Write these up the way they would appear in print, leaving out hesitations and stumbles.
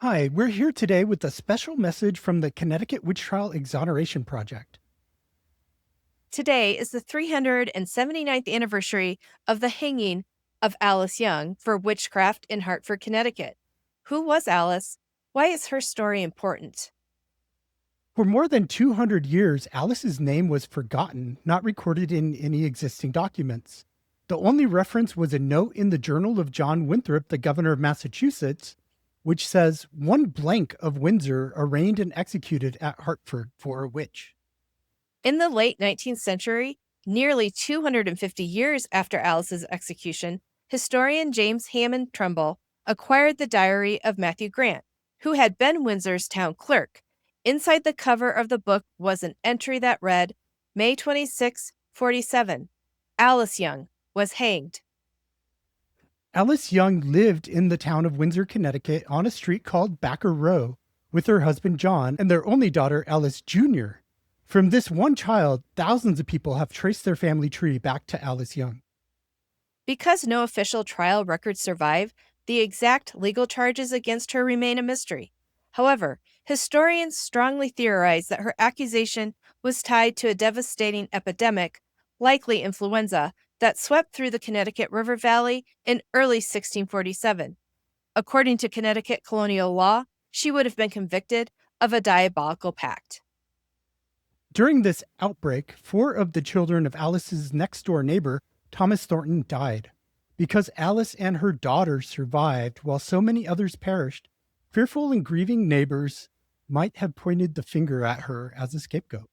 Hi, we're here today with a special message from the Connecticut Witch Trial Exoneration Project. Today is the 379th anniversary of the hanging of Alice Young for witchcraft in Hartford, Connecticut. Who was Alice? Why is her story important? For more than 200 years, Alice's name was forgotten, not recorded in any existing documents. The only reference was a note in the journal of John Winthrop, the governor of Massachusetts, which says, "One blank of Windsor arraigned and executed at Hartford for a witch." In the late 19th century, nearly 250 years after Alice's execution, historian James Hammond Trumbull acquired the diary of Matthew Grant, who had been Windsor's town clerk. Inside the cover of the book was an entry that read, May 26, 47, Alice Young was hanged. Alice Young lived in the town of Windsor, Connecticut, on a street called Backer Row with her husband John and their only daughter, Alice Jr. From this one child, thousands of people have traced their family tree back to Alice Young. Because no official trial records survive, the exact legal charges against her remain a mystery. However, historians strongly theorize that her accusation was tied to a devastating epidemic, likely influenza, that swept through the Connecticut River Valley in early 1647. According to Connecticut colonial law, she would have been convicted of a diabolical pact. During this outbreak, 4 of the children of Alice's next door neighbor, Thomas Thornton, died. Because Alice and her daughter survived while so many others perished, fearful and grieving neighbors might have pointed the finger at her as a scapegoat.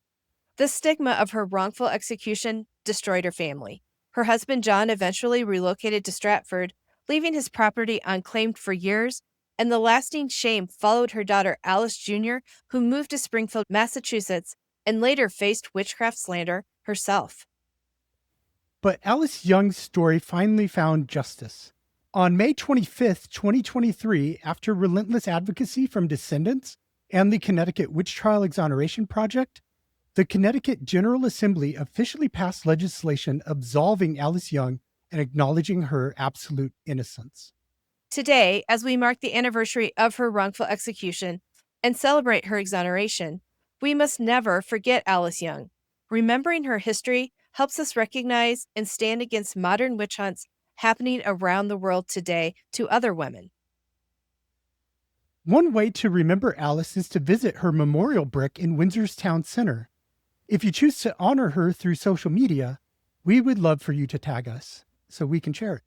The stigma of her wrongful execution destroyed her family. Her husband John eventually relocated to Stratford, leaving his property unclaimed for years, and the lasting shame followed her daughter Alice Jr., who moved to Springfield, Massachusetts, and later faced witchcraft slander herself. But Alice Young's story finally found justice. On May 25th, 2023, after relentless advocacy from descendants and the Connecticut Witch Trial Exoneration Project, the Connecticut General Assembly officially passed legislation absolving Alice Young and acknowledging her absolute innocence. Today, as we mark the anniversary of her wrongful execution and celebrate her exoneration, we must never forget Alice Young. Remembering her history helps us recognize and stand against modern witch hunts happening around the world today to other women. One way to remember Alice is to visit her memorial brick in Windsor's town center. If you choose to honor her through social media, we would love for you to tag us so we can share it.